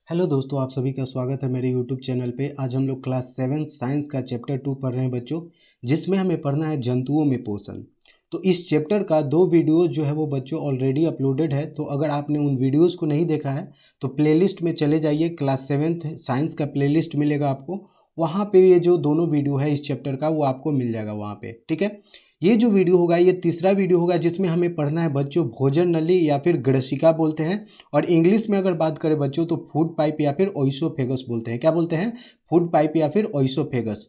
Hello दोस्तों, आप सभी का स्वागत है मेरे यूट्यूब चैनल पे। आज हम लोग क्लास 7 साइंस का चैप्टर 2 पढ़ रहे हैं बच्चों, जिसमें हमें पढ़ना है जंतुओं में पोषण। तो इस चैप्टर का 2 वीडियो जो है वो बच्चों ऑलरेडी अपलोडेड है। तो अगर आपने उन वीडियोस को नहीं देखा है तो प्लेलिस्ट में चले जाइए। क्लास 7 साइंस का प्लेलिस्ट मिलेगा आपको, वहाँ पे ये जो दोनों वीडियो है इस चैप्टर का वो आपको मिल जाएगा वहाँ पे। ठीक है, ये जो वीडियो होगा ये तीसरा वीडियो होगा, जिसमें हमें पढ़ना है बच्चों भोजन नली या फिर ग्रसिका बोलते हैं। और इंग्लिश में अगर बात करें बच्चों तो फूड पाइप या फिर ओइसोफेगस बोलते हैं। क्या बोलते हैं? फूड पाइप या फिर ओइसोफेगस।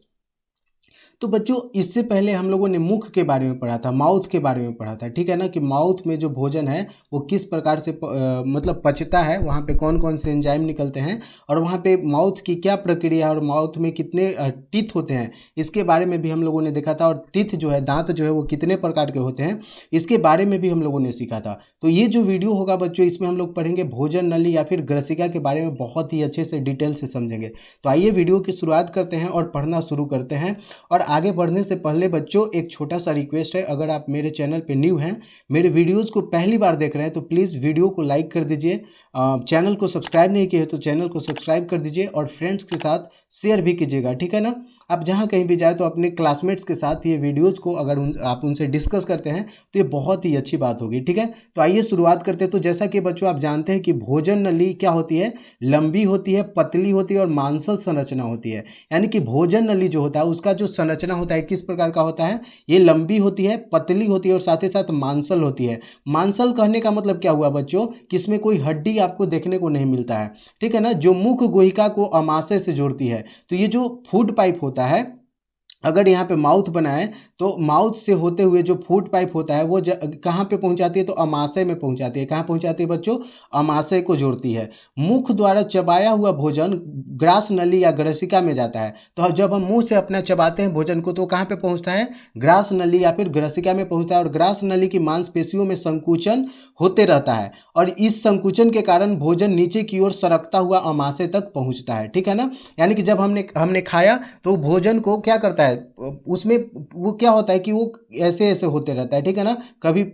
तो बच्चों इससे पहले हम लोगों ने मुख के बारे में पढ़ा था, माउथ के बारे में पढ़ा था। ठीक है ना, कि माउथ में जो भोजन है वो किस प्रकार से मतलब पचता है, वहाँ पे कौन कौन से एंजाइम निकलते हैं और वहाँ पे माउथ की क्या प्रक्रिया है और माउथ में कितने टीथ होते हैं, इसके बारे में भी हम लोगों ने देखा था। और टीथ जो है, दांत जो है वो कितने प्रकार के होते हैं, इसके बारे में भी हम लोगों ने सीखा था। तो ये जो वीडियो होगा बच्चों, इसमें हम लोग पढ़ेंगे भोजन नली या फिर ग्रसिका के बारे में, बहुत ही अच्छे से डिटेल से समझेंगे। तो आइए वीडियो की शुरुआत करते हैं और पढ़ना शुरू करते हैं। और आगे बढ़ने से पहले बच्चों एक छोटा सा रिक्वेस्ट है, अगर आप मेरे चैनल पे न्यू हैं, मेरे वीडियोस को पहली बार देख रहे हैं, तो प्लीज़ वीडियो को लाइक कर दीजिए। चैनल को सब्सक्राइब नहीं किए तो चैनल को सब्सक्राइब कर दीजिए और फ्रेंड्स के साथ शेयर भी कीजिएगा। ठीक है ना, आप जहाँ कहीं भी जाए तो अपने क्लासमेट्स के साथ ये वीडियोज़ को अगर आप उनसे डिस्कस करते हैं तो ये बहुत ही अच्छी बात होगी। ठीक है, तो आइए शुरुआत करते हैं। तो जैसा कि बच्चों आप जानते हैं कि भोजन नली क्या होती है, लंबी होती है, पतली होती है और मांसल संरचना होती है। यानी कि भोजन नली जो होता है उसका जो संरचना होता है किस प्रकार का होता है, ये लंबी होती है, पतली होती है और साथ ही साथ मांसल होती है। मांसल कहने का मतलब क्या हुआ बच्चों, कि इसमें कोई हड्डी आपको देखने को नहीं मिलता है। ठीक है ना, जो मुख गुहिका को अमाशय से जोड़ती है। तो ये जो फूड पाइप होता है, अगर यहाँ पे माउथ बनाए तो माउथ से होते हुए जो फूड पाइप होता है वो कहाँ पे पहुँचाती है, तो अमाशय में पहुँचाती है। कहाँ पहुँचाती है बच्चों? अमाशय को जोड़ती है। मुख द्वारा चबाया हुआ भोजन ग्रास नली या ग्रसिका में जाता है। तो जब हम मुंह से अपना चबाते हैं भोजन को तो कहाँ पे पहुँचता है? ग्रास नली या फिर ग्रसिका में पहुँचता है। और ग्रास नली की मांसपेशियों में संकुचन होते रहता है और इस संकुचन के कारण भोजन नीचे की ओर सरकता हुआ अमाशय तक पहुँचता है। ठीक है ना, यानी कि जब हमने हमने खाया तो भोजन को क्या करता है, उसमें वो क्या होता है कि वो ऐसे ऐसे होते रहता है। ठीक है ना, कभी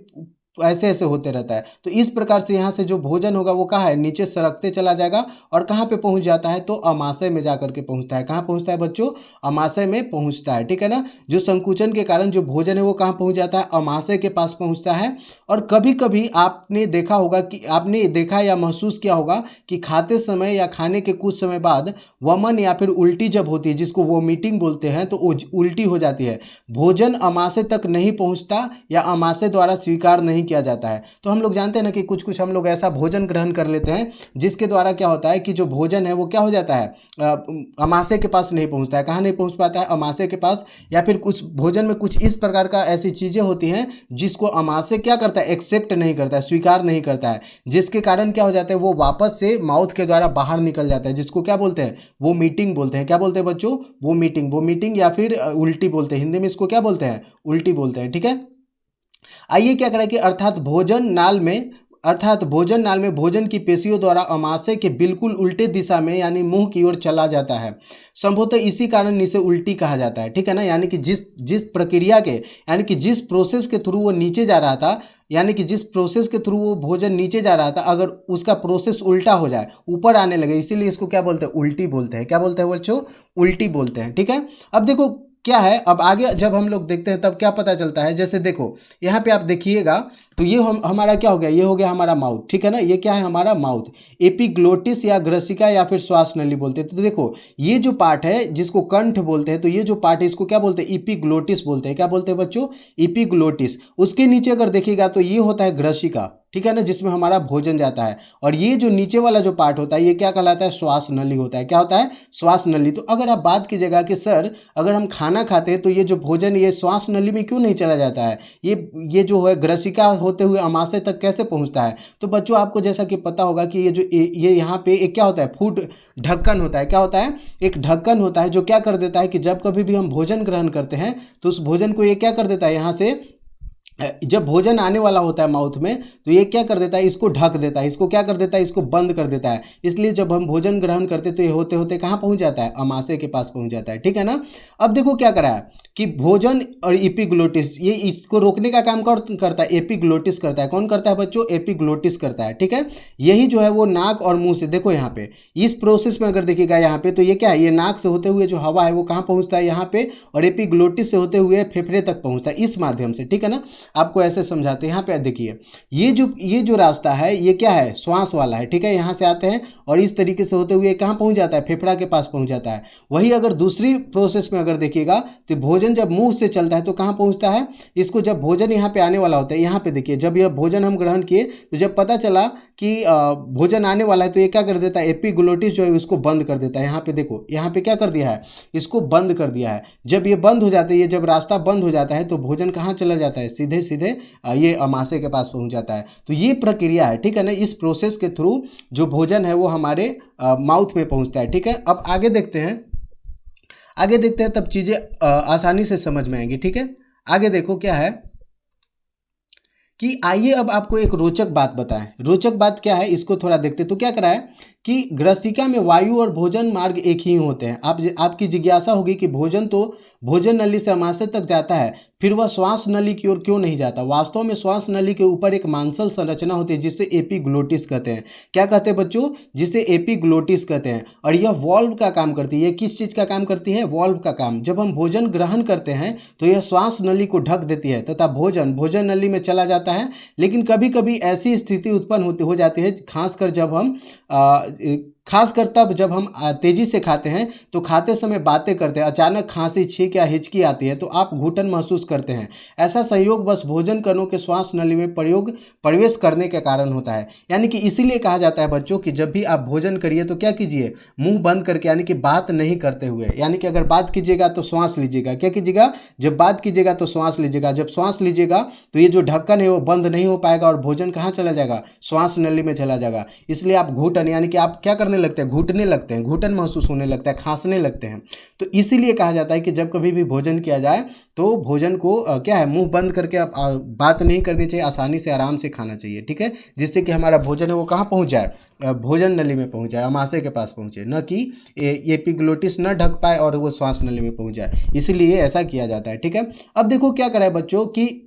ऐसे ऐसे होते रहता है। तो इस प्रकार से यहाँ से जो भोजन होगा वो कहाँ है, नीचे सरकते चला जाएगा और कहाँ पे पहुँच जाता है, तो अमाशय में जाकर के पहुँचता है। कहाँ पहुँचता है बच्चों? अमाशय में पहुँचता है। ठीक है ना, जो संकुचन के कारण जो भोजन है वो कहाँ पहुँच जाता है, अमाशय के पास पहुँचता है। और कभी कभी आपने देखा होगा कि आपने देखा या महसूस किया होगा कि खाते समय या खाने के कुछ समय बाद वमन या फिर उल्टी जब होती है, जिसको वोमिटिंग बोलते हैं, तो उल्टी हो जाती है। भोजन अमाशय तक नहीं पहुंचता या अमाशय द्वारा स्वीकार नहीं किया जाता है। तो हम लोग जानते हैं ना कि कुछ कुछ हम लोग ऐसा भोजन ग्रहण कर लेते हैं जिसके द्वारा क्या होता है कि जो भोजन है वो क्या हो जाता है, अमाशय के पास नहीं पहुंचता है। कहाँ नहीं पहुंच पाता है? अमाशय के पास। या फिर कुछ भोजन में कुछ इस प्रकार का ऐसी चीज़ें होती हैं जिसको अमाशय क्या करता है, एक्सेप्ट नहीं करता है, स्वीकार नहीं करता है, जिसके कारण क्या हो जाता है, वो वापस से माउथ के द्वारा बाहर निकल जाता है, जिसको क्या बोलते हैं, वो मीटिंग बोलते हैं। क्या बोलते हैं बच्चों? वो मीटिंग या फिर उल्टी बोलते हैं। हिंदी में इसको क्या बोलते हैं? उल्टी बोलते हैं। ठीक है, आइए क्या करें कि अर्थात भोजन नाल में भोजन की पेशियों द्वारा अमाशय के बिल्कुल उल्टे दिशा में यानी मुंह की ओर चला जाता है। संभवतः इसी कारण इसे उल्टी कहा जाता है। ठीक है ना, यानी कि जिस जिस प्रक्रिया के, यानी कि जिस प्रोसेस के थ्रू वो नीचे जा रहा था, यानी कि जिस प्रोसेस के थ्रू वो भोजन नीचे जा रहा था, अगर उसका प्रोसेस उल्टा हो जाए, ऊपर आने लगे, इसीलिए इसको क्या बोलते हैं, उल्टी बोलते हैं। क्या बोलते हैं बच्चों? उल्टी बोलते हैं। ठीक है, अब देखो क्या है, अब आगे जब हम लोग देखते हैं तब क्या पता चलता है। जैसे देखो यहाँ पे आप देखिएगा तो ये हमारा क्या हो गया, ये हो गया हमारा माउथ। ठीक है ना, ये क्या है, हमारा माउथ। एपिग्लोटिस या ग्रसिका या फिर श्वास नली बोलते हैं। तो देखो ये जो पार्ट है जिसको कंठ बोलते हैं, तो ये जो पार्ट है इसको क्या बोलते हैं, इपिग्लोटिस बोलते हैं। क्या बोलते हैं बच्चों? इपिग्लोटिस। उसके नीचे अगर देखिएगा तो ये होता है ग्रसिका। ठीक है ना, जिसमें हमारा भोजन जाता है। और ये जो नीचे वाला जो पार्ट होता है ये क्या कहलाता है, श्वास नली होता है। क्या होता है? श्वास नली। तो अगर आप बात कीजिएगा कि सर अगर हम खाना खाते हैं तो ये जो भोजन ये श्वास नली में क्यों नहीं चला जाता है, ये जो है ग्रसिका होते हुए अमाशय तक कैसे पहुंचता है? तो बच्चों आपको जैसा कि पता होगा कि ये यहाँ पे एक क्या होता है, फूड ढक्कन होता है। क्या होता है? एक ढक्कन होता है जो क्या कर देता है कि जब कभी भी हम भोजन ग्रहण करते हैं तो उस भोजन को ये क्या कर देता है, यहाँ से जब भोजन आने वाला होता है माउथ में, तो ये क्या कर देता है, इसको ढक देता है, इसको क्या कर देता है, इसको बंद कर देता है। इसलिए जब हम भोजन ग्रहण करते तो ये होते होते कहाँ पहुंच जाता है, अमाशय के पास पहुंच जाता है, ठीक है ना। अब देखो क्या करा है कि भोजन और एपिग्लोटिस, ये इसको रोकने का काम करता है, एपिग्लोटिस करता है। कौन करता है बच्चों, एपिग्लोटिस करता है, ठीक है। यही जो है वो नाक और मुंह से, देखो यहाँ पे इस प्रोसेस में अगर देखिएगा यहाँ पे, तो ये क्या है, ये नाक से होते हुए जो हवा है वो कहाँ पहुंचता है, यहाँ पे, और एपिग्लोटिस से होते हुए फेफड़े तक पहुंचता है, इस माध्यम से, ठीक है ना। आपको ऐसे समझाते हैं। यहाँ पे देखिए, ये जो रास्ता है ये क्या है, श्वास वाला है, ठीक है। यहाँ से आते हैं और इस तरीके से होते हुए कहाँ पहुंच जाता है, फेफड़ा के पास पहुंच जाता है। वही अगर दूसरी प्रोसेस में अगर देखिएगा, तो भोजन जब मुंह से चलता है तो कहाँ पहुंचता है, इसको जब भोजन यहाँ पे आने वाला होता है, यहाँ पे देखिए, जब यह भोजन हम ग्रहण किए, तो जब पता चला कि भोजन आने वाला है, तो ये क्या कर देता है, एपिग्लोटिस जो है उसको बंद कर देता है। यहाँ पे देखो, यहाँ पे क्या कर दिया है, इसको बंद कर दिया है। जब ये बंद हो जाता है, ये जब रास्ता बंद हो जाता है, तो भोजन कहाँ चला जाता है, सीधे सीधे ये अमाशय के पास पहुंच जाता है। तो ये प्रक्रिया है, ठीक है ना। इस प्रोसेस के थ्रू जो भोजन है वो हमारे माउथ में पहुंचता है, ठीक है। अब आगे देखते हैं, आगे देखते हैं, तब चीजें आसानी से समझ में आएंगी, ठीक है। आगे देखो क्या है कि आइए अब आपको एक रोचक बात बताएं। रोचक बात क्या है, इसको थोड़ा देखते। तो क्या करा है कि ग्रसिका में वायु और भोजन मार्ग एक ही होते हैं। आपकी जिज्ञासा होगी कि भोजन तो भोजन नली से अमाशय तक जाता है, फिर वह श्वास नली की ओर क्यों नहीं जाता। वास्तव में श्वास नली के ऊपर एक मांसल संरचना होती है जिसे एपिग्लोटिस कहते हैं। क्या कहते हैं बच्चों, जिसे एपिग्लोटिस कहते हैं। और यह वॉल्व का काम करती है। किस चीज का काम करती है, वॉल्व का काम। जब हम भोजन ग्रहण करते हैं तो यह श्वास नली को ढक देती है तथा भोजन नली में चला जाता है। लेकिन कभी कभी ऐसी स्थिति उत्पन्न हो जाती है, खासकर तब जब हम तेजी से खाते हैं, तो खाते समय बातें करते हैं, अचानक खांसी, छींक या हिचकी आती है, तो आप घुटन महसूस करते हैं। ऐसा संयोग बस भोजन कणों के श्वास नली में प्रवेश करने के कारण होता है। यानी कि इसीलिए कहा जाता है बच्चों कि जब भी आप भोजन करिए तो क्या कीजिए, मुंह बंद करके, यानी कि बात नहीं करते हुए। यानी कि अगर बात कीजिएगा तो श्वास लीजिएगा। क्या कीजिएगा, जब बात कीजिएगा तो श्वास लीजिएगा। जब श्वास लीजिएगा तो ये जो ढक्कन है वो बंद नहीं हो पाएगा और भोजन कहाँ चला जाएगा, श्वास नली में चला जाएगा। इसलिए आप घुटन, यानी कि आप क्या करने लगते हैं, घुटने लगते हैं, घुटन महसूस होने लगता है, खांसने लगते हैं। तो इसीलिए कहा जाता है कि जब कभी भी भोजन किया जाए तो भोजन को क्या है, मुंह बंद करके आप बात नहीं करनी चाहिए, आसानी से आराम से खाना चाहिए, ठीक है। जिससे कि हमारा भोजन है वो कहाँ पहुंच जाए, भोजन नली में पहुंच जाए, अमाशय के पास पहुंचे, न कि एपिग्लोटिस न ढक पाए और वो श्वास नली में पहुंच जाए। इसीलिए ऐसा किया जाता है, ठीक है। अब देखो क्या करा है बच्चों कि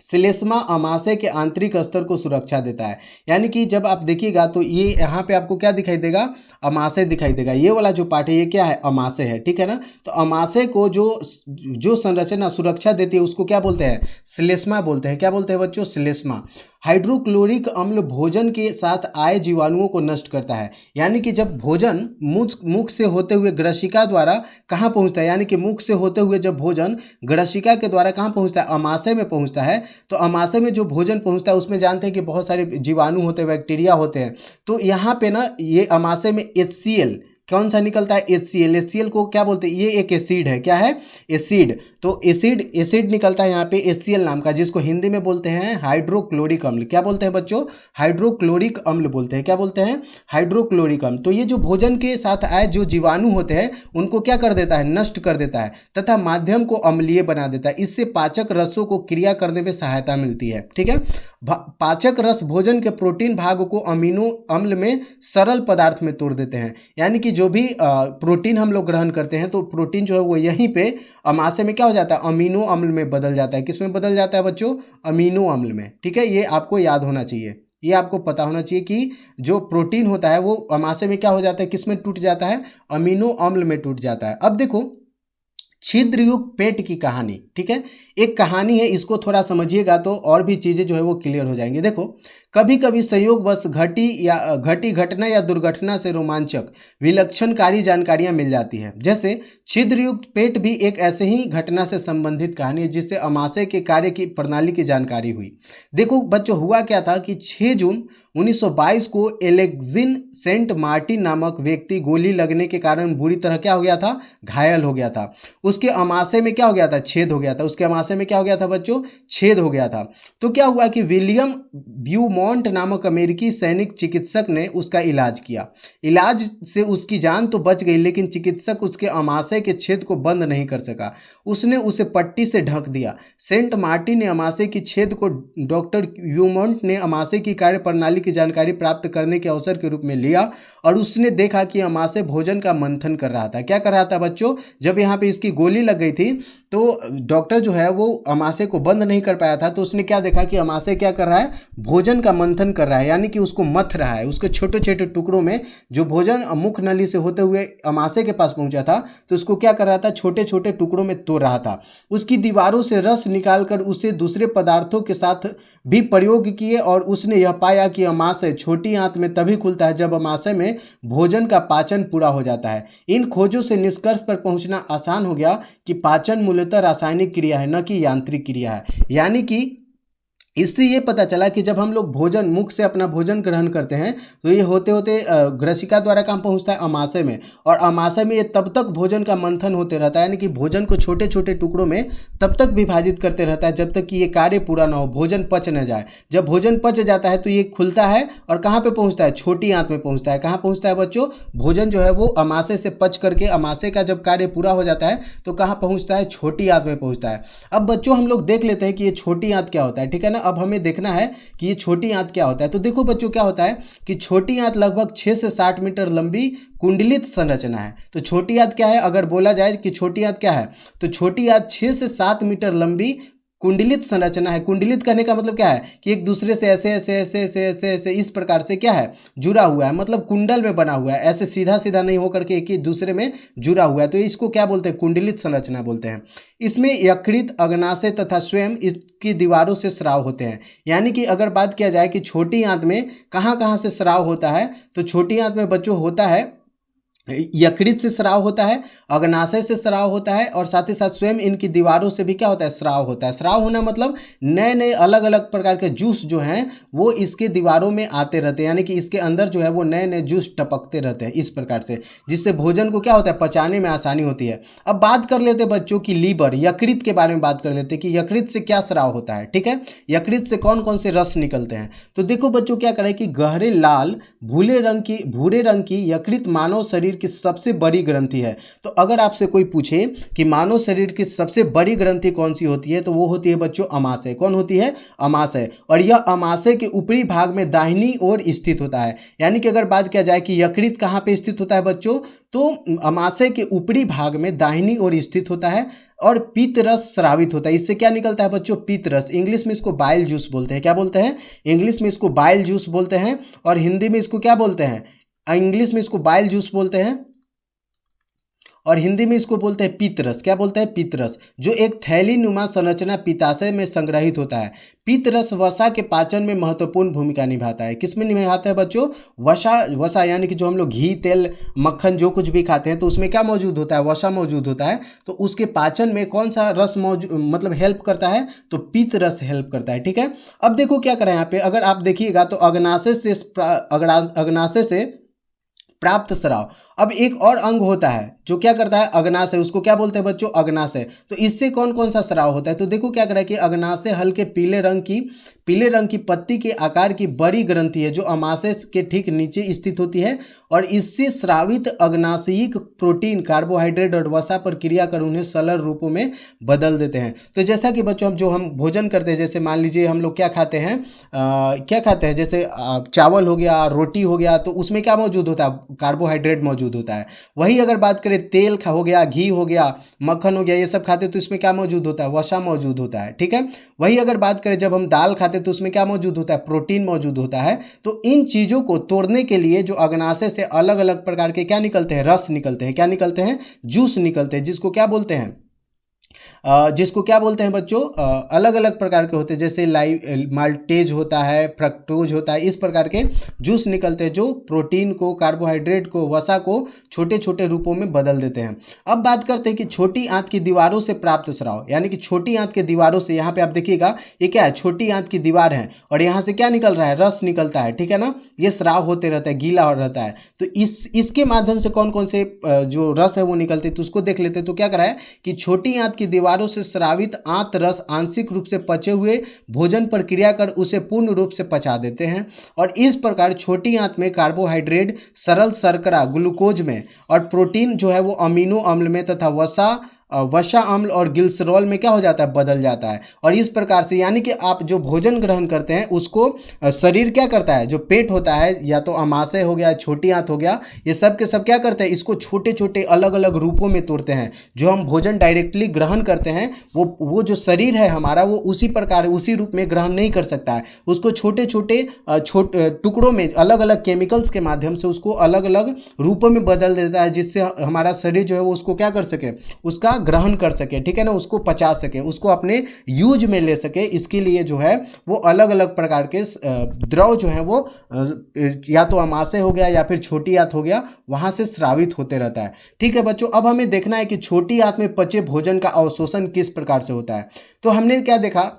श्लेष्मा अमाशय के आंतरिक स्तर को सुरक्षा देता है। यानी कि जब आप देखिएगा तो ये यहाँ पे आपको क्या दिखाई देगा, अमाशय दिखाई देगा। ये वाला जो पार्ट है ये क्या है, अमाशय है, ठीक है ना। तो अमाशय को जो जो संरचना सुरक्षा देती है उसको क्या बोलते हैं, श्लेष्मा बोलते हैं। क्या बोलते हैं बच्चों, श्लेष्मा। हाइड्रोक्लोरिक अम्ल भोजन के साथ आए जीवाणुओं को नष्ट करता है। यानी कि जब भोजन मुख से होते हुए ग्रसिका द्वारा कहाँ पहुँचता है, यानी कि मुख से होते हुए जब भोजन ग्रसिका के द्वारा कहाँ पहुँचता है, अमाशय में पहुँचता है। तो अमाशय में जो भोजन पहुँचता है उसमें जानते हैं कि बहुत सारे जीवाणु होते हैं, बैक्टीरिया होते हैं। तो यहाँ पे ना ये अमाशय में HCl कौन सा निकलता है, HCl। HCl को क्या बोलते हैं, ये एक एसिड है। क्या है, एसिड। तो एसिड निकलता है यहाँ पे HCl नाम का, जिसको हिंदी में बोलते हैं हाइड्रोक्लोरिक अम्ल। क्या बोलते हैं बच्चों, हाइड्रोक्लोरिक अम्ल बोलते हैं। क्या बोलते हैं, हाइड्रोक्लोरिक अम्ल। तो ये जो भोजन के साथ आए जो जीवाणु होते हैं उनको क्या कर देता है, नष्ट कर देता है तथा माध्यम को अम्लीय बना देता है। इससे पाचक रसों को क्रिया करने में सहायता मिलती है, ठीक है। पाचक रस भोजन के प्रोटीन भाग को अमीनो अम्ल में सरल पदार्थ में तोड़ देते हैं। यानी कि जो भी प्रोटीन हम लोग ग्रहण करते हैं तो प्रोटीन जो है वो यहीं पे अमाशय में क्या हो जाता है, अमीनो अम्ल में बदल जाता है। किस में बदल जाता है बच्चों, अमीनो अम्ल में, ठीक है। ये आपको याद होना चाहिए, ये आपको पता होना चाहिए कि जो प्रोटीन होता है वो अमाशय में क्या हो जाता है, किस में टूट जाता है, अमीनो अम्ल में टूट जाता है। अब देखो छिद्रयुक्त पेट की कहानी, ठीक है। एक कहानी है, इसको थोड़ा समझिएगा तो और भी चीज़ें जो है वो क्लियर हो जाएंगी। देखो कभी कभी संयोगवश घटी घटना या दुर्घटना से रोमांचक विलक्षणकारी जानकारियां मिल जाती है। जैसे छिद्रयुक्त पेट भी एक ऐसे ही घटना से संबंधित कहानी है जिससे अमाशय के कार्य की प्रणाली की जानकारी हुई। देखो बच्चों हुआ क्या था कि 6 जून 1922 को एलेक्जिन सेंट मार्टिन नामक व्यक्ति गोली लगने के कारण बुरी तरह क्या हो गया था, घायल हो गया था। उसके अमाशय में क्या हो गया था, छेद हो गया था। उसके अमाशय में क्या हो गया था बच्चों, छेद हो गया था। तो क्या हुआ कि विलियम ब्यूमोंट ह्यूमॉन्ट नामक अमेरिकी सैनिक चिकित्सक ने उसका इलाज किया। इलाज से उसकी जान तो बच गई, लेकिन चिकित्सक उसके अमाशय के छेद को बंद नहीं कर सका। उसने उसे पट्टी से ढक दिया। सेंट मार्टिन ने अमाशय की छेद को डॉक्टर ह्यूमॉन्ट ने अमाशय की कार्य प्रणाली की जानकारी प्राप्त करने के अवसर के रूप में लिया, और उसने देखा कि अमाशय भोजन का मंथन कर रहा था। क्या कर रहा था बच्चों? जब यहाँ पे इसकी गोली लग गई थी तो डॉक्टर जो है वो अमाशय को बंद नहीं कर पाया था, तो उसने क्या देखा कि अमाशय क्या कर रहा है? भोजन का मंथन कर रहा है, यानी कि उसको मथ रहा है। उसके छोटे छोटे टुकड़ों में जो भोजन मुख नली से होते हुए अमाशय के पास पहुंचा था, तो उसको क्या कर रहा था? छोटे छोटे टुकड़ों में तोड़ रहा था। उसकी दीवारों से रस निकालकर उसे दूसरे पदार्थों के साथ भी प्रयोग किए, और उसने यह पाया कि अमाशय छोटी आंत में तभी खुलता है जब अमाशय में भोजन का पाचन पूरा हो जाता है। इन खोजों से निष्कर्ष पर पहुंचना आसान हो गया कि पाचन मूलतः रासायनिक क्रिया है, न कि यांत्रिक क्रिया है। यानी कि इससे ये पता चला कि जब हम लोग भोजन मुख से अपना भोजन ग्रहण करते हैं तो ये होते होते ग्रसिका द्वारा कहाँ पहुंचता है? अमाशय में, और अमाशय में ये तब तक भोजन का मंथन होते रहता है, यानी कि भोजन को छोटे छोटे टुकड़ों में तब तक विभाजित करते रहता है जब तक कि ये कार्य पूरा ना हो, भोजन पच न जाए। जब भोजन पच जाता है तो ये खुलता है और कहाँ पे पहुंचता है? छोटी आंत में पहुंचता है। कहाँ पहुंचता है बच्चों? भोजन जो है वो अमाशय से पच करके अमाशय का जब कार्य पूरा हो जाता है तो कहाँ पहुंचता है? छोटी आंत में पहुंचता है। अब बच्चों हम लोग देख लेते हैं कि ये छोटी आंत क्या होता है, ठीक है ना। अब हमें देखना है कि ये छोटी आंत क्या होता है। तो देखो बच्चों क्या होता है कि छोटी आंत लगभग 6 से 60 मीटर लंबी कुंडलित संरचना है। तो छोटी आंत क्या है? अगर बोला जाए कि छोटी आंत क्या है, तो छोटी आंत 6 से 7 मीटर लंबी कुंडलित संरचना है। कुंडलित करने का मतलब क्या है कि एक दूसरे से ऐसे ऐसे ऐसे ऐसे ऐसे ऐसे इस प्रकार से क्या है? जुड़ा हुआ है, मतलब कुंडल में बना हुआ है, ऐसे सीधा सीधा नहीं होकर के एक ही दूसरे में जुड़ा हुआ है। तो इसको क्या बोलते हैं? कुंडलित संरचना बोलते हैं। इसमें यकृत, अग्नाशय तथा स्वयं इसकी दीवारों से स्राव होते हैं। यानी कि अगर बात किया जाए कि छोटी आंत में कहाँ कहाँ से स्राव होता है, तो छोटी आंत में बच्चों होता है यकृत से स्राव होता है, अग्नाशय से स्राव होता है, और साथ ही साथ स्वयं इनकी दीवारों से भी क्या होता है? स्राव होता है। स्राव होना मतलब नए नए अलग अलग प्रकार के जूस जो हैं वो इसके दीवारों में आते रहते हैं, यानी कि इसके अंदर जो है वो नए नए जूस टपकते रहते हैं इस प्रकार से, जिससे भोजन को क्या होता है? पचाने में आसानी होती है। अब बात कर लेते हैं बच्चों की लीवर, यकृत के बारे में बात कर लेते हैं कि यकृत से क्या स्राव होता है, ठीक है। यकृत से कौन कौन से रस निकलते हैं? तो देखो बच्चों क्या करें कि गहरे लाल भूरे रंग की यकृत मानव शरीर की सबसे बड़ी ग्रंथि है। तो अगर आपसे कोई पूछे कि मानव शरीर की सबसे बड़ी ग्रंथि कौन सी होती है, तो वो होती है बच्चों अमाशय। कौन होती है? अमाशय। और यह अमाशय के ऊपरी भाग में दाहिनी ओर स्थित होता है। यानी कि अगर बात किया जाए कि यकृत कहाँ पे स्थित होता है बच्चों, तो अमाशय के ऊपरी भाग में दाहिनी ओर स्थित होता है, और पित्त रस स्रावित होता है। इससे क्या निकलता है बच्चों? पित्त रस। इंग्लिश में इसको बाइल जूस बोलते हैं। क्या बोलते हैं? इंग्लिश में इसको बाइल जूस बोलते हैं, और हिंदी में इसको क्या बोलते हैं? इंग्लिश में इसको बाइल जूस बोलते हैं, और हिंदी में इसको बोलते हैं पित्तरस। क्या बोलते हैं? पित्तरस, जो एक थैली नुमा संरचना पित्ताशय में संग्रहित होता है। पित्तरस वसा के पाचन में महत्वपूर्ण भूमिका निभाता है। किसमें निभाता है बच्चों? वसा यानी कि जो हम लोग घी, तेल, मक्खन जो कुछ भी खाते हैं तो उसमें क्या मौजूद होता है? वसा मौजूद होता है। तो उसके पाचन में कौन सा रस मतलब हेल्प करता है? तो पित्त रस हेल्प करता है, ठीक है। अब देखो क्या करें यहाँ पे, अगर आप देखिएगा तो अग्नाशय से प्राप्त स्राव। अब एक और अंग होता है जो क्या करता है? अग्नाशय। उसको क्या बोलते हैं बच्चों? अग्नाशय। तो इससे कौन कौन सा स्राव होता है? तो देखो क्या कर रहा है कि अग्नाशय हल्के पीले रंग की पत्ती के आकार की बड़ी ग्रंथि है जो अमाशय के ठीक नीचे स्थित होती है, और इससे स्रावित अग्नाशयिक प्रोटीन, कार्बोहाइड्रेट और वसा पर क्रिया कर उन्हें सरल रूपों में बदल देते हैं। तो जैसा कि बच्चों हम भोजन करते हैं, जैसे मान लीजिए हम लोग क्या खाते हैं, जैसे चावल हो गया, रोटी हो गया, तो उसमें क्या मौजूद होता है? कार्बोहाइड्रेट मौजूद होता है। वही अगर बात करें तेल हो गया, घी हो गया, मक्खन हो गया, ये सब खाते तो इसमें क्या मौजूद होता है? वसा मौजूद होता है, ठीक है। वही अगर बात करें जब हम दाल खाते तो उसमें क्या मौजूद होता है? प्रोटीन मौजूद होता है। तो इन चीजों को तोड़ने के लिए जो अग्नाशय से अलग अलग प्रकार के क्या निकलते हैं? रस निकलते हैं। क्या निकलते हैं? जूस निकलते हैं, जिसको क्या बोलते हैं? बच्चों? अलग अलग प्रकार के होते हैं, जैसे माल्टेज होता है, फ्रक्टोज होता है, इस प्रकार के जूस निकलते हैं जो प्रोटीन को, कार्बोहाइड्रेट को, वसा को छोटे छोटे रूपों में बदल देते हैं। अब बात करते हैं कि छोटी आंत की दीवारों से प्राप्त स्राव, यानी कि छोटी आंत के दीवारों से, यहाँ पे आप देखिएगा ये क्या है? छोटी आंत की दीवार है, और यहाँ से क्या निकल रहा है? रस निकलता है, ठीक है ना। ये स्राव होते रहता है, गीला हो रहता है। तो इसके माध्यम से कौन कौन से जो रस है वो निकलते हैं, तो उसको देख लेते हैं। तो क्या करा है कि छोटी आंत की दीवार दीवारों से स्रावित आंत रस आंशिक रूप से पचे हुए भोजन पर क्रिया कर उसे पूर्ण रूप से पचा देते हैं। और इस प्रकार छोटी आंत में कार्बोहाइड्रेट सरल शर्करा ग्लूकोज में और प्रोटीन जो है वो अमीनो अम्ल में तथा वसा अम्ल और ग्लिसरॉल में क्या हो जाता है, बदल जाता है। और इस प्रकार से यानी कि आप जो भोजन ग्रहण करते हैं उसको शरीर क्या करता है, जो पेट होता है या तो अमाशय हो गया, छोटी आंत हो गया, ये सब के सब क्या करते हैं, इसको छोटे छोटे अलग अलग रूपों में तोड़ते हैं। जो हम भोजन डायरेक्टली ग्रहण करते हैं वो जो शरीर है हमारा वो उसी प्रकार उसी रूप में ग्रहण नहीं कर सकता है। उसको छोटे छोटे टुकड़ों में अलग अलग केमिकल्स के माध्यम से उसको अलग अलग रूपों में बदल देता है, जिससे हमारा शरीर जो है वो उसको क्या कर सके, उसका ग्रहण कर सके, ठीक है ना, उसको पचा सके, उसको अपने यूज में ले सके। इसके लिए जो है वो अलग अलग प्रकार के द्रव जो है वो या तो अमाशय हो गया या फिर छोटी आंत हो गया, वहां से स्रावित होते रहता है। ठीक है बच्चों, अब हमें देखना है कि छोटी आंत में पचे भोजन का अवशोषण किस प्रकार से होता है। तो हमने क्या देखा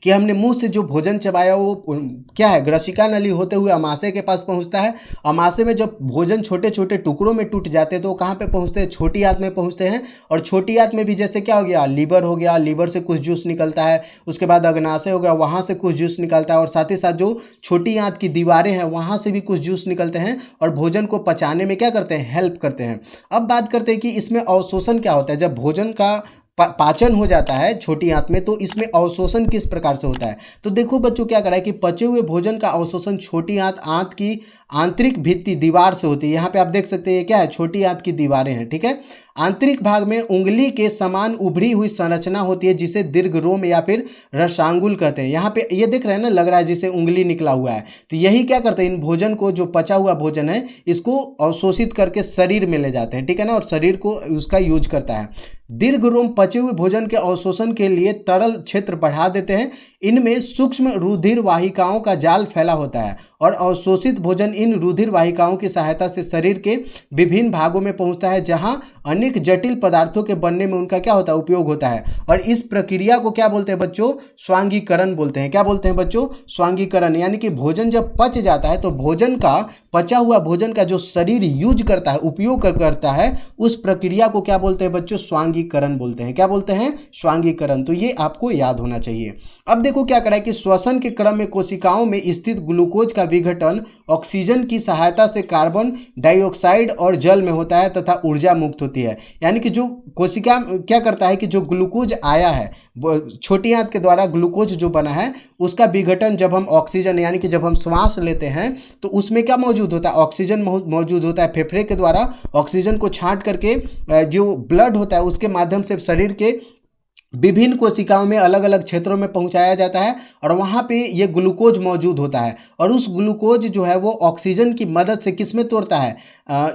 कि हमने मुंह से जो भोजन चबाया वो क्या है, ग्रसिका नली होते हुए अमाशय के पास पहुंचता है। अमाशय में जब भोजन छोटे छोटे टुकड़ों में टूट जाते हैं तो वो कहाँ पे पहुंचते हैं, छोटी आंत में पहुंचते हैं। और छोटी आंत में भी जैसे क्या हो गया, लीवर हो गया, लीवर से कुछ जूस निकलता है, उसके बाद अग्नाशय हो गया, वहाँ से कुछ जूस निकलता है, और साथ ही साथ जो छोटी आंत की दीवारें हैं वहाँ से भी कुछ जूस निकलते हैं और भोजन को पचाने में क्या करते हैं, हेल्प करते हैं। अब बात करते हैं कि इसमें अवशोषण क्या होता है। जब भोजन का पाचन हो जाता है छोटी आंत में तो इसमें अवशोषण किस प्रकार से होता है। तो देखो बच्चों क्या करा है कि पचे हुए भोजन का अवशोषण छोटी आंत की आंतरिक भित्ति दीवार से होती है। यहाँ पे आप देख सकते हैं क्या है, छोटी आंत की दीवारें हैं, ठीक है। आंतरिक भाग में उंगली के समान उभरी हुई संरचना होती है जिसे दीर्घ रोम या फिर रसांगुल कहते हैं। यहाँ पे ये देख रहे हैं ना, लग रहा है जैसे उंगली निकला हुआ है। तो यही क्या करते हैं, इन भोजन को, जो पचा हुआ भोजन है, इसको अवशोषित करके शरीर में ले जाते हैं, ठीक है ना, और शरीर को उसका यूज करता है। दीर्घ रोम पचे हुए भोजन के अवशोषण के लिए तरल क्षेत्र बढ़ा देते हैं। इनमें सूक्ष्म रुधिर वाहिकाओं का जाल फैला होता है और अवशोषित भोजन इन रुधिर वाहिकाओं की सहायता से शरीर के विभिन्न भागों में पहुंचता है जहां अनेक जटिल पदार्थों के बनने में उनका क्या होता है, उपयोग होता है। और इस प्रक्रिया को क्या बोलते हैं बच्चों, स्वांगीकरण बोलते हैं। क्या बोलते हैं बच्चों, स्वांगीकरण। यानी कि भोजन जब पच जाता है तो भोजन का, पचा हुआ भोजन का जो शरीर यूज करता है, उपयोग करता है, उस प्रक्रिया को क्या बोलते हैं बच्चों, स्वांगीकरण बोलते हैं। क्या बोलते हैं, स्वांगीकरण। तो ये आपको याद होना चाहिए। अब देखो क्या करा है कि श्वसन के क्रम में कोशिकाओं में स्थित ग्लूकोज का विघटन ऑक्सीजन की सहायता से कार्बन डाइऑक्साइड और जल में होता है तथा ऊर्जा मुक्त होती है। यानी कि जो कोशिका क्या करता है कि जो ग्लूकोज आया है छोटी आंत के द्वारा, ग्लूकोज जो बना है उसका विघटन जब हम ऑक्सीजन यानी कि जब हम श्वास लेते हैं तो उसमें क्या मौजूद होता है, ऑक्सीजन मौजूद होता है। फेफड़े के द्वारा ऑक्सीजन को छांट करके जो ब्लड होता है उसके माध्यम से शरीर के विभिन्न कोशिकाओं में अलग अलग क्षेत्रों में पहुंचाया जाता है और वहां पे ये ग्लूकोज मौजूद होता है। और उस ग्लूकोज जो है वो ऑक्सीजन की मदद से किस में तोड़ता है,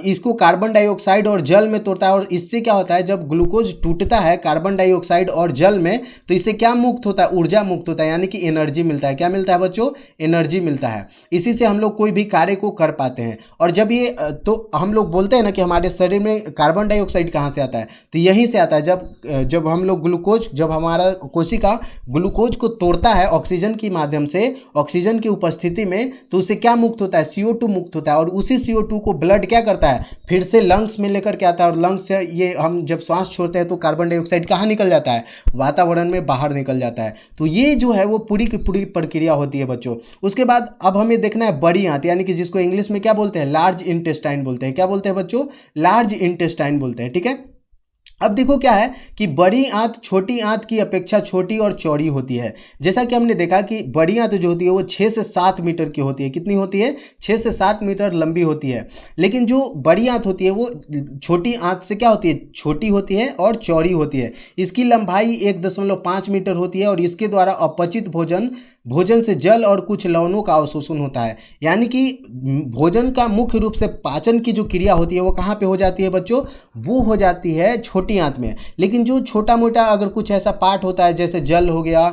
इसको कार्बन डाइऑक्साइड और जल में तोड़ता है। और इससे क्या होता है, जब ग्लूकोज टूटता है कार्बन डाइऑक्साइड और जल में तो इससे क्या मुक्त होता है, ऊर्जा मुक्त होता है, यानी कि एनर्जी मिलता है। क्या मिलता है बच्चों, एनर्जी मिलता है। इसी से हम लोग कोई भी कार्य को कर पाते हैं। और जब ये तो हम लोग बोलते हैं ना कि हमारे शरीर में कार्बन डाइऑक्साइड कहाँ से आता है, तो यहीं से आता है। जब हम लोग ग्लूकोज, जब हमारा कोशिका ग्लूकोज को तोड़ता है ऑक्सीजन की माध्यम से, ऑक्सीजन की उपस्थिति में, तो उससे क्या मुक्त होता है, CO2 मुक्त होता है। और उसी CO2 को ब्लड क्या करता है, फिर से लंग्स में लेकर के आता है। और लंग्स से ये हम जब सांस छोड़ते हैं तो कार्बन डाइऑक्साइड कहाँ निकल जाता है, वातावरण में बाहर निकल जाता है। तो ये जो है वो पूरी की पूरी प्रक्रिया होती है बच्चों। उसके बाद अब हमें देखना है बड़ी आंत, यानी कि जिसको इंग्लिश में क्या बोलते हैं, लार्ज इंटेस्टाइन बोलते हैं। क्या बोलते हैं बच्चों, लार्ज इंटेस्टाइन बोलते हैं, ठीक है। अब देखो क्या है कि बड़ी आंत छोटी आंत की अपेक्षा छोटी और चौड़ी होती है। जैसा कि हमने देखा कि बड़ी आंत जो होती है वो 6 से 7 मीटर की होती है। कितनी होती है, 6 से 7 मीटर लंबी होती है। लेकिन जो बड़ी आंत होती है वो छोटी आंत से क्या होती है, छोटी होती है और चौड़ी होती है। इसकी लंबाई 1.5 मीटर होती है और इसके द्वारा अपचित भोजन से जल और कुछ लवणों का अवशोषण होता है। यानी कि भोजन का मुख्य रूप से पाचन की जो क्रिया होती है वो कहाँ पे हो जाती है बच्चों, वो हो जाती है छोटी आंत में। लेकिन जो छोटा मोटा अगर कुछ ऐसा पार्ट होता है जैसे जल हो गया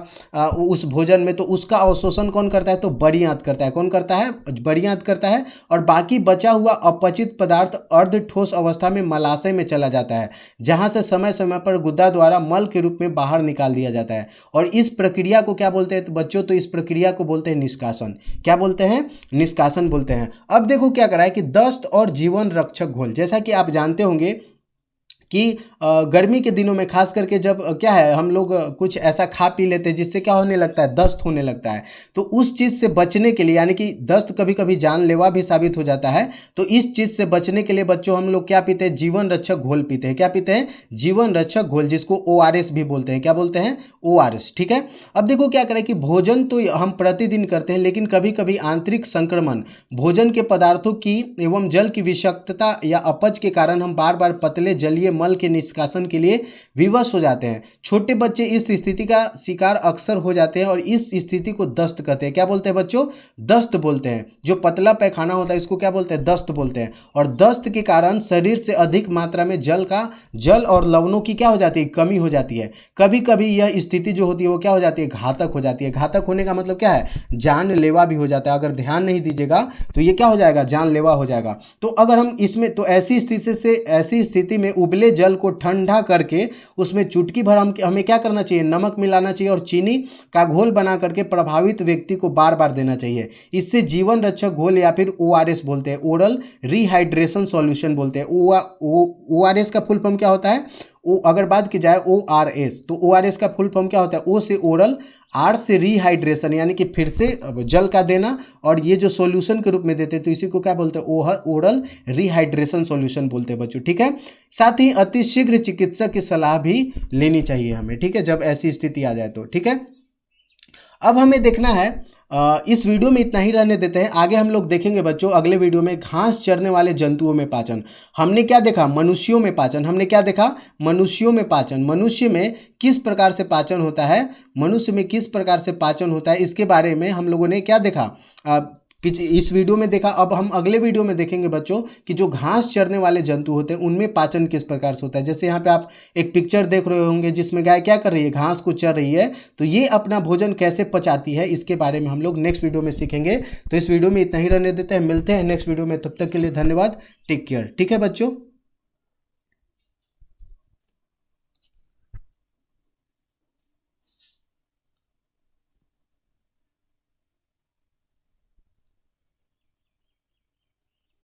उस भोजन में, तो उसका अवशोषण कौन करता है, तो बड़ी आंत करता है। कौन करता है, बड़ी आंत करता है। और बाकी बचा हुआ अपचित पदार्थ अर्ध ठोस अवस्था में मलाशय में चला जाता है, जहाँ से समय समय पर गुदा द्वारा मल के रूप में बाहर निकाल दिया जाता है। और इस प्रक्रिया को क्या बोलते हैं तो बच्चों, तो इस प्रक्रिया को बोलते हैं निष्कासन। क्या बोलते हैं, निष्कासन बोलते हैं। अब देखो क्या करा है कि दस्त और जीवन रक्षक घोल, जैसा कि आप जानते होंगे कि गर्मी के दिनों में खास करके जब क्या है हम लोग कुछ ऐसा खा पी लेते हैं जिससे क्या होने लगता है, दस्त होने लगता है। तो उस चीज़ से बचने के लिए, यानी कि दस्त कभी कभी जानलेवा भी साबित हो जाता है, तो इस चीज़ से बचने के लिए बच्चों हम लोग क्या पीते हैं, जीवन रक्षक घोल पीते हैं। क्या पीते हैं, जीवन रक्षक घोल, जिसको ORS भी बोलते हैं। क्या बोलते हैं, ORS। ठीक है, अब देखो क्या करें कि भोजन तो हम प्रतिदिन करते हैं, लेकिन कभी कभी आंतरिक संक्रमण, भोजन के पदार्थों की एवं जल की विषाक्तता या अपच के कारण हम बार बार पतले जलीय मल के निष्कासन के लिए विवश हो जाते हैं। छोटे बच्चे इस स्थिति का शिकार अक्सर हो जाते हैं और इस स्थिति को दस्त कहते हैं। क्या बोलते हैं बच्चों, दस्त बोलते हैं। जो पतला पैखाना होता है इसको क्या बोलते हैं, दस्त बोलते हैं। और दस्त के कारण शरीर से अधिक मात्रा में जल और लवणों की क्या हो जाती है, कमी हो जाती है। कभी कभी यह स्थिति जो होती है वो क्या हो जाती है, घातक हो जाती है। घातक होने का मतलब क्या है, जानलेवा भी हो जाता है। अगर ध्यान नहीं दीजिएगा तो ये क्या हो जाएगा, जानलेवा हो जाएगा। तो अगर हम इसमें, तो ऐसी स्थिति में उबले जल को ठंडा करके उसमें चुटकी भर हमें क्या करना चाहिए, नमक मिलाना चाहिए और चीनी का घोल बना करके प्रभावित व्यक्ति को बार बार देना चाहिए। इससे जीवन रक्षक घोल या फिर ORS बोलते हैं, ओरल रिहाइड्रेशन सॉल्यूशन बोलते हैं। ORS का फुल फॉर्म क्या होता है, अगर बात की जाए ORS, तो ORS का फुल फॉर्म क्या होता है, O से ओरल, R से रिहाइड्रेशन, यानी कि फिर से जल का देना, और ये जो सॉल्यूशन के रूप में देते हैं तो इसी को क्या बोलते हैं, ओरल रिहाइड्रेशन सॉल्यूशन बोलते हैं बच्चों। ठीक है, साथ ही अति शीघ्र चिकित्सक की सलाह भी लेनी चाहिए हमें। ठीक है, जब ऐसी स्थिति आ जाए तो। ठीक है, अब हमें देखना है, इस वीडियो में इतना ही रहने देते हैं। आगे हम लोग देखेंगे बच्चों अगले वीडियो में घास चरने वाले जंतुओं में पाचन। हमने क्या देखा, मनुष्यों में पाचन। हमने क्या देखा, मनुष्यों में पाचन। मनुष्य में किस प्रकार से पाचन होता है, मनुष्य में किस प्रकार से पाचन होता है, इसके बारे में हम लोगों ने क्या देखा, इस वीडियो में देखा। अब हम अगले वीडियो में देखेंगे बच्चों कि जो घास चरने वाले जंतु होते हैं उनमें पाचन किस प्रकार से होता है। जैसे यहाँ पे आप एक पिक्चर देख रहे होंगे जिसमें गाय क्या कर रही है, घास को चर रही है। तो ये अपना भोजन कैसे पचाती है, इसके बारे में हम लोग नेक्स्ट वीडियो में सीखेंगे। तो इस वीडियो में इतना ही रहने देते हैं, मिलते हैं नेक्स्ट वीडियो में। तब तक के लिए धन्यवाद, टेक केयर। ठीक है बच्चों।